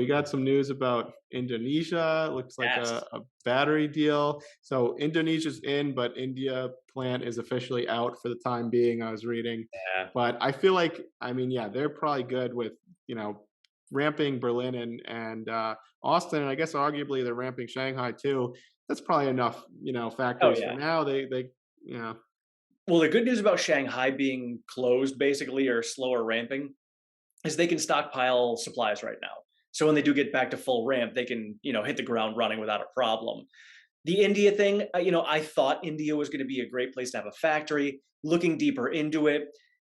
got some news about Indonesia. Looks like Yes. a battery deal. So Indonesia's in, but India plant is officially out for the time being. I was reading, Yeah. but I feel like, I mean, yeah, they're probably good with ramping Berlin and Austin, and I guess arguably they're ramping Shanghai too. That's probably enough, Oh, factories for yeah. now. They you know Well, the good news about Shanghai being closed basically or slower ramping is they can stockpile supplies right now. So when they do get back to full ramp, they can, hit the ground running without a problem. The India thing, I thought India was going to be a great place to have a factory. Looking deeper into it,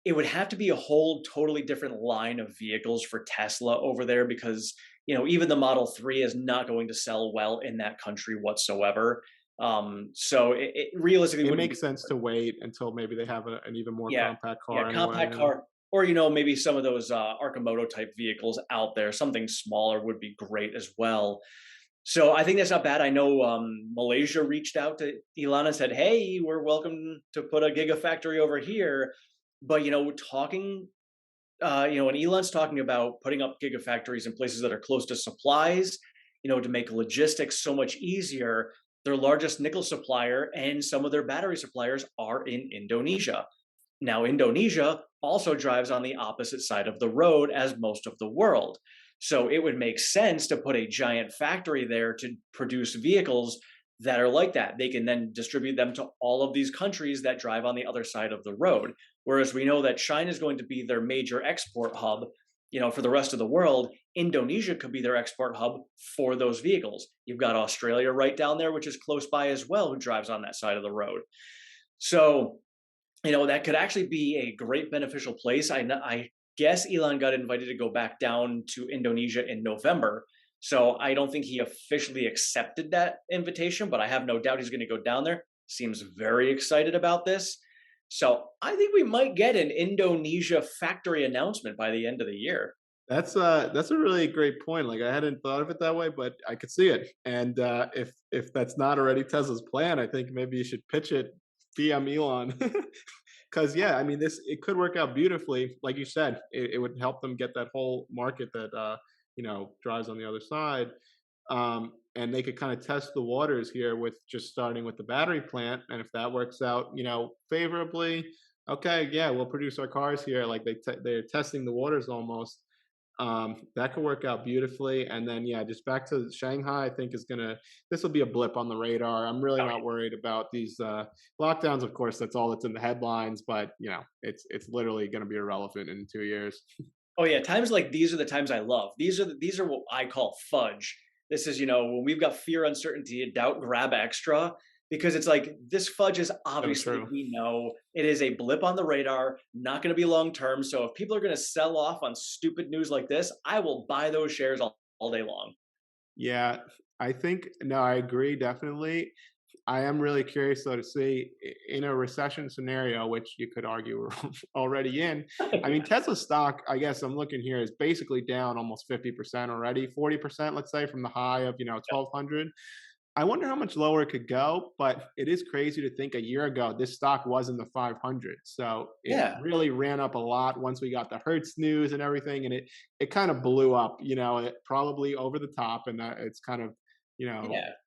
it would have to be a whole totally different line of vehicles for Tesla over there because, even the Model 3 is not going to sell well in that country whatsoever. So it realistically it wouldn't be. makes sense to wait until maybe they have an even more Yeah, compact yeah, car anyway. compact car, or maybe some of those Arcimoto type vehicles out there. Something smaller would be great as well. So I think that's not bad. I know Malaysia reached out to Elon and said, "Hey, we're welcome to put a gigafactory over here." But talking, when Elon's talking about putting up gigafactories in places that are close to supplies, to make logistics so much easier. Their largest nickel supplier and some of their battery suppliers are in Indonesia. Now, Indonesia also drives on the opposite side of the road as most of the world. So it would make sense to put a giant factory there to produce vehicles that are like that. They can then distribute them to all of these countries that drive on the other side of the road. Whereas we know that China is going to be their major export hub, for the rest of the world. Indonesia could be their export hub for those vehicles. You've got Australia right down there, which is close by as well, who drives on that side of the road. So that could actually be a great beneficial place. I guess Elon got invited to go back down to Indonesia in November. So I don't think he officially accepted that invitation, but I have no doubt he's going to go down there. Seems very excited about this. So I think we might get an Indonesia factory announcement by the end of the year. That's a really great point. Like I hadn't thought of it that way, but I could see it. And if that's not already Tesla's plan, I think maybe you should pitch it via Elon. Because yeah, I mean, this it could work out beautifully. Like you said, it would help them get that whole market that drives on the other side, and they could kind of test the waters here with just starting with the battery plant. And if that works out, favorably, okay, yeah, we'll produce our cars here. Like they're testing the waters almost. That could work out beautifully. And then, yeah, just back to Shanghai, I think this will be a blip on the radar. I'm really not worried about these lockdowns. Of course, that's all that's in the headlines, but it's literally going to be irrelevant in 2 years. Oh yeah, times like these are the times I love. These are what I call fudge. This is, when we've got fear, uncertainty, and doubt, grab extra because it's like this fudge is So obviously true. we know it is a blip on the radar, not going to be long term. So if people are going to sell off on stupid news like this, I will buy those shares all day long. Yeah, I think, no, I agree, definitely. I am really curious though to see in a recession scenario, which you could argue we're already in. I mean, Tesla stock, I guess I'm looking here, is basically down almost 50% already, 40%, let's say, from the high of 1200. I wonder how much lower it could go, but it is crazy to think a year ago this stock was in the 500. So it Yeah, really ran up a lot once we got the Hertz news and everything, and it kind of blew up. It probably over the top, and it's kind of yeah.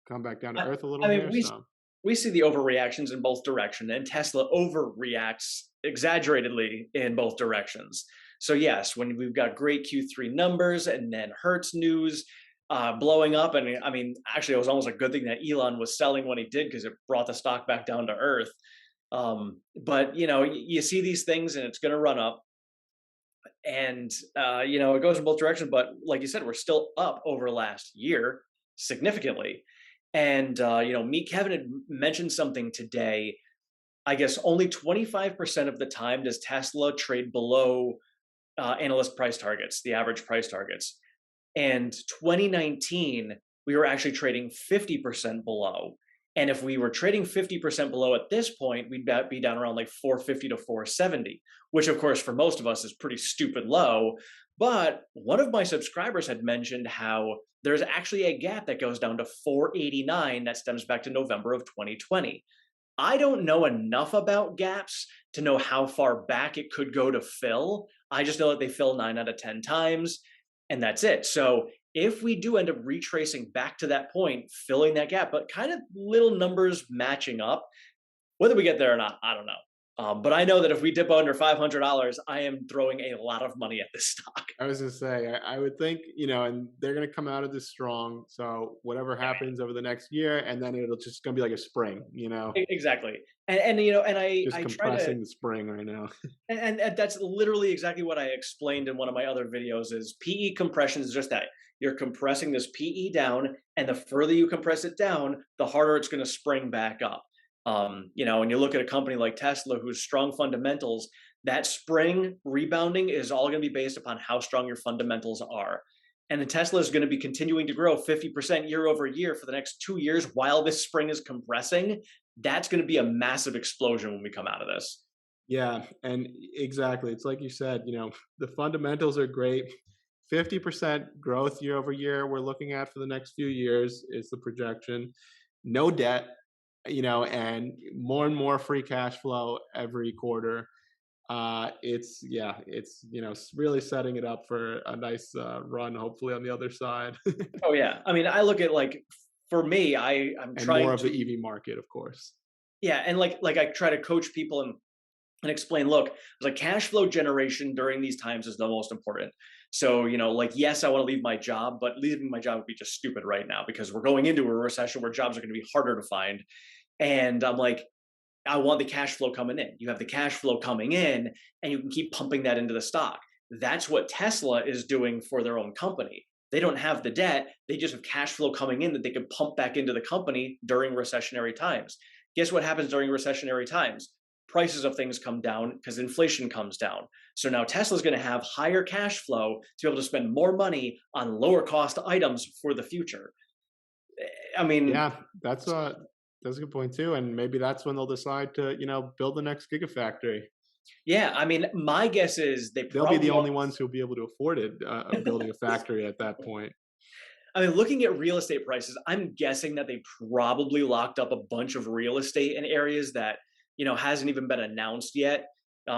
come back down to I, earth a I little mean, here. we So we see the overreactions in both directions, and Tesla overreacts exaggerately in both directions. So yes, when we've got great Q3 numbers and then Hertz news blowing up, and I mean, actually, it was almost a good thing that Elon was selling when he did because it brought the stock back down to earth. But you see these things, and it's going to run up, and it goes in both directions. But like you said, we're still up over last year significantly. And Meet Kevin had mentioned something today. I guess only 25% of the time does Tesla trade below analyst price targets, the average price targets. And 2019, we were actually trading 50% below. And if we were trading 50% below at this point, we'd be down around like 450 to 470, which of course for most of us is pretty stupid low. But one of my subscribers had mentioned how there's actually a gap that goes down to 489 that stems back to November of 2020. I don't know enough about gaps to know how far back it could go to fill. I just know that they fill 9 out of 10 times, and that's it. So if we do end up retracing back to that point, filling that gap, but kind of little numbers matching up, whether we get there or not, I don't know. But I know that if we dip under $500, I am throwing a lot of money at this stock. I was gonna say, I would think, and they're gonna come out of this strong. So whatever happens over the next year, and then it'll just gonna be like a spring, Exactly. And just I try to, compressing the spring right now. and that's literally exactly what I explained in one of my other videos is PE compression is just that. You're compressing this PE down, and the further you compress it down, the harder it's going to spring back up. When you look at a company like Tesla, who's strong fundamentals, that spring rebounding is all going to be based upon how strong your fundamentals are. And then Tesla is going to be continuing to grow 50% year over year for the next 2 years while this spring is compressing. That's going to be a massive explosion when we come out of this. Yeah, and exactly. It's like you said, the fundamentals are great. 50% growth year over year we're looking at for the next few years is the projection. No debt, and more free cash flow every quarter. It's really setting it up for a nice run, hopefully on the other side, Oh yeah. I mean, I look at like for me, I'm and more trying of the to, EV market, of course. yeah, and like I try to coach people and explain, look, like cash flow generation during these times is the most important. So, like, yes, I want to leave my job, but leaving my job would be just stupid right now because we're going into a recession where jobs are going to be harder to find. And I'm like, I want the cash flow coming in. You have the cash flow coming in, and you can keep pumping that into the stock. That's what Tesla is doing for their own company. They don't have the debt, they just have cash flow coming in that they can pump back into the company during recessionary times. Guess what happens during recessionary times? Prices of things come down because inflation comes down. So now Tesla's going to have higher cash flow to be able to spend more money on lower cost items for the future. I mean, Yeah, that's a good point too, and maybe that's when they'll decide to, build the next gigafactory. yeah, I mean, my guess is they They'll be the probably only ones who'll be able to afford it, building a factory at that point. I mean, looking at real estate prices, I'm guessing that they probably locked up a bunch of real estate in areas that, hasn't even been announced yet,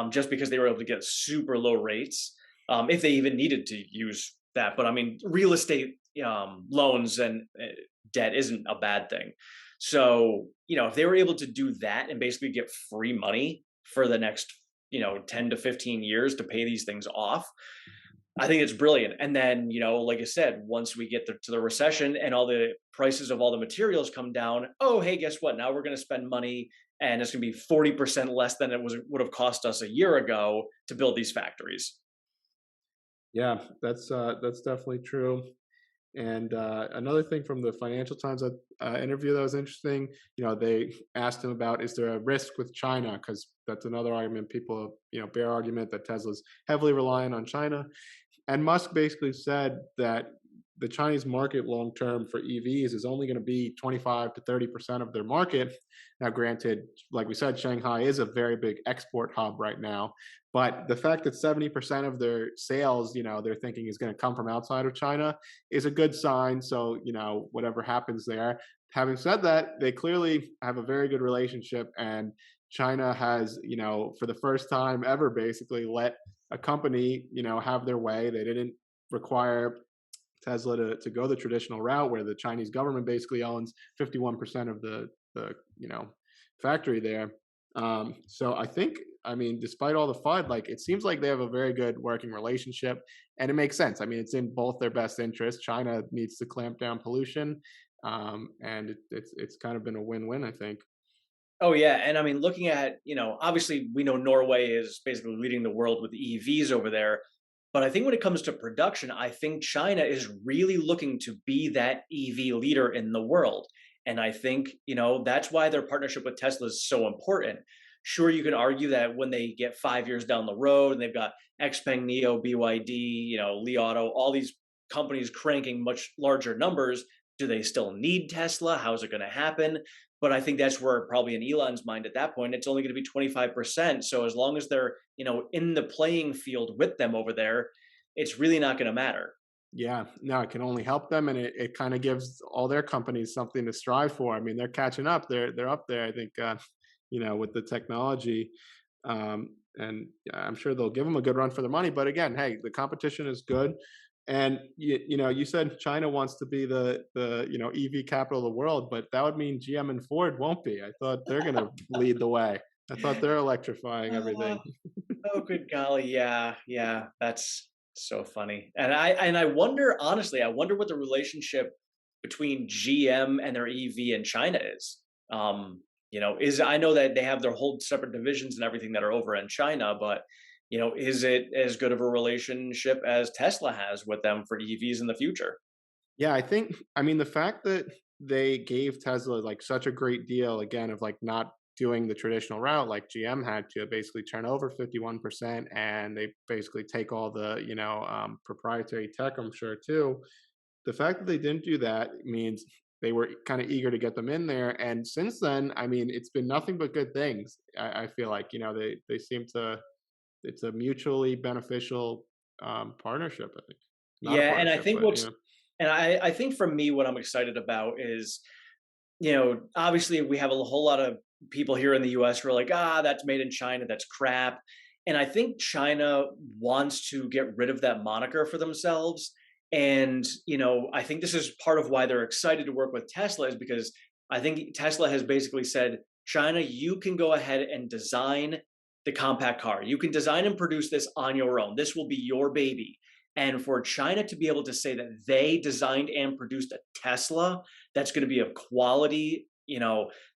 just because they were able to get super low rates, if they even needed to use that. But I mean, real estate loans and debt isn't a bad thing. So, if they were able to do that and basically get free money for the next, 10 to 15 years to pay these things off, I think it's brilliant. And then, like I said, once we get to the recession and all the prices of all the materials come down, oh, hey, guess what? Now we're going to spend money and it's going to be 40% less than would have cost us a year ago to build these factories. Yeah, that's definitely true. And another thing from the Financial Times interview that was interesting, they asked him about, is there a risk with China? Because that's another argument people, bear argument that Tesla's heavily reliant on China. And Musk basically said that the Chinese market long term for EVs is only going to be 25 to 30% of their market. Now, granted, like we said, Shanghai is a very big export hub right now. But the fact that 70% of their sales, they're thinking is going to come from outside of China is a good sign. So, whatever happens there. Having said that, they clearly have a very good relationship. And China has, for the first time ever, basically let a company, have their way. They didn't require Tesla to go the traditional route where the Chinese government basically owns 51% of the factory there. So I mean, despite all the FUD, like it seems like they have a very good working relationship, and it makes sense. I mean, it's in both their best interests. China needs to clamp down pollution, and it's kind of been a win-win, I think. Oh yeah, and I mean, looking at obviously we know Norway is basically leading the world with EVs over there, but I think when it comes to production, I think China is really looking to be that EV leader in the world, and I think that's why their partnership with Tesla is so important. Sure, you can argue that when they get 5 years down the road and they've got XPeng, Neo, BYD, Li Auto, all these companies cranking much larger numbers, do they still need Tesla? How is it going to happen? But I think that's where probably in Elon's mind at that point, it's only going to be 25%. So as long as they're, in the playing field with them over there, it's really not going to matter. Yeah, no, it can only help them, and it kind of gives all their companies something to strive for. I mean, they're catching up. They're up there. I think, with the technology, and yeah, I'm sure they'll give them a good run for their money. But again, hey, the competition is good. And you said China wants to be the EV capital of the world, but that would mean GM and Ford won't be. I thought they're going to lead the way. I thought they're electrifying Uh, everything. oh, good golly, yeah, yeah, that's so funny. And I wonder, honestly, I wonder what the relationship between GM and their EV in China is. Is I know that they have their whole separate divisions and everything that are over in China, but is it as good of a relationship as Tesla has with them for EVs in the future? Yeah, I mean, the fact that they gave Tesla like such a great deal again of like not doing the traditional route like GM had to basically turn over 51% and they basically take all the, proprietary tech, I'm sure too. The fact that they didn't do that means they were kind of eager to get them in there. And since then, I mean, it's been nothing but good things. I feel like, they seem to, it's a mutually beneficial partnership, I think. Not a Yeah, and I partnership, think but, what's and I think for me, what I'm excited about is, obviously we have a whole lot of people here in the US who are like, ah, that's made in China, that's crap. And I think China wants to get rid of that moniker for themselves. And, I think this is part of why they're excited to work with Tesla is because I think Tesla has basically said, China, you can go ahead and design the compact car. You can design and produce this on your own. This will be your baby. And for China to be able to say that they designed and produced a Tesla that's going to be of quality,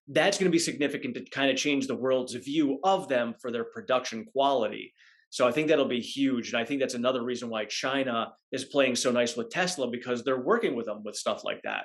that's going to be significant to kind of change the world's view of them for their production quality. So I think that'll be huge. And I think that's another reason why China is playing so nice with Tesla because they're working with them with stuff like that.